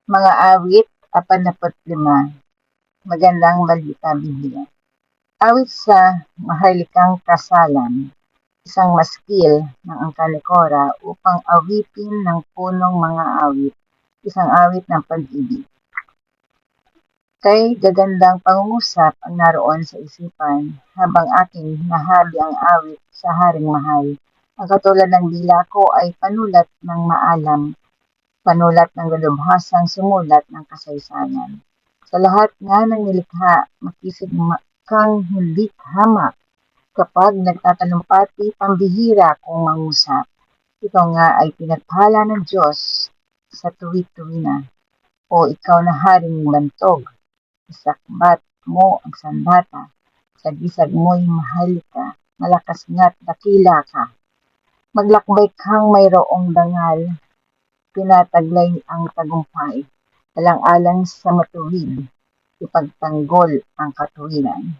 Mga awit, 45. Magandang balita Biblia. Awit sa maharlikang kasalan, isang maskil ng Angka ni Cora upang awitin ng punong mga awit, isang awit ng pag-ibig. Kay gagandang pangungusap ang naroon sa isipan habang aking nahabi ang awit sa Haring Mahal. Ang katulad ng dila ko ay panulat ng maalam, panulat ng dalubhasang sumulat ng kasaysayan. Sa lahat nga ng nilikha, makisig kang hindi hamak kapag nagtatalumpati pambihira kung mangusap. Ito nga ay pinagpala ng Diyos sa tuwi-tuwi na. O ikaw na haring bantog, isakbat mo ang sandata, sa gisag mo'y mahalika, malakas nga't dakila ka. Maglakbay kang mayroong dangal, pinataglay ang tagumpay, alang-alang sa matuwid, ipagtanggol ang katuwiran.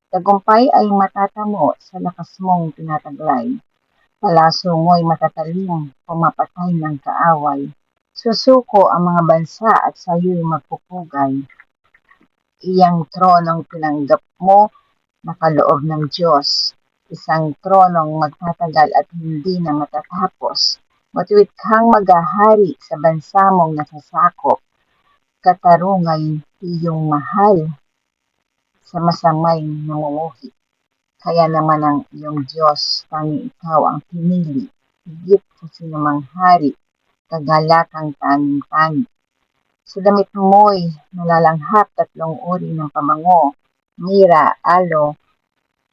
Tagumpay ay matatamo sa lakas mong tinataglay, palaso mo'y matatalim, pumapatay ng kaaway. Susuko ang mga bansa at sa'yo'y magpupugay. Iyang tronong tinanggap mo, nakaloob ng Diyos, isang tronong magtatagal at hindi na matatapos. Matuwid kang maghahari sa bansa mong nasasakop, katarungay iyong mahal sa masamay namumuhi. Kaya naman ang iyong Diyos, tanging ikaw ang pinili, higit sa sinumang hari, kagalakang tanging-tangi. Sa damit mo'y nalalanghap 3 uri ng pabango, mira, alo,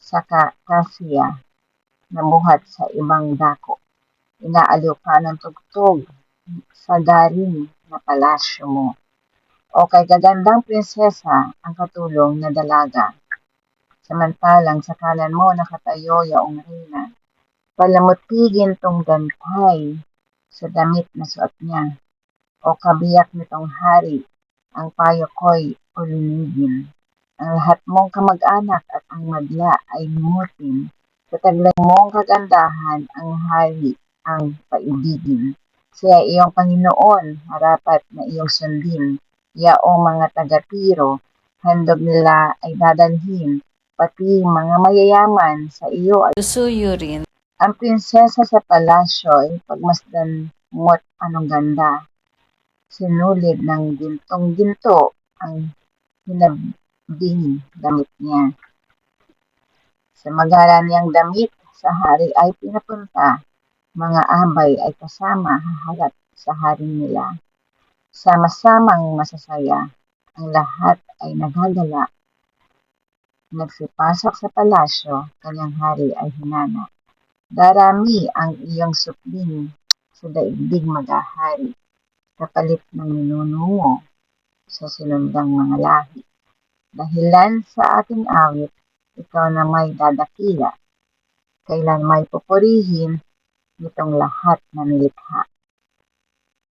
saka kasya, nabuhat sa ibang dako. Inaaliw ka ng tugtog sa garing na palasyo mo. O kay gagandang prinsesa ang katulong na dalaga. Samantalang sa kanan mo nakatayo yaong reyna. Palamutigin tong gantay sa damit na suot niya. O kabiyak nitong hari, ang payo ko'y ulinigin. Ang lahat mong kamag-anak at ang madla ay limutin. Sa taglay mong kagandahan, ang hari ang paibigin. Siya iyong Panginoon, marapat na iyong sundin. Yaong mga taga-Tiro, handog nila ay dadalhin, pati mga mayayaman sa iyo ay susuyurin. Ang prinsesa sa palasyo ay pagmasdan mo't anong ganda. Sinulid ng gintong-ginto ang hinabing damit niya. Sa magalan niyang damit, sa hari ay pinapunta. Mga abay ay kasama haharap sa haring nila. Sama-samang masasaya, ang lahat ay nagagala. Nagsipasok sa palasyo, kanyang hari ay hinana. Darami ang iyong supling, sa daigdig maghahari, kapalit ng ninunungo sa sinundang mga lahi. Dahilan sa ating awit, ikaw na may dadakila, kailan may pupurihin nitong lahat na nilikha.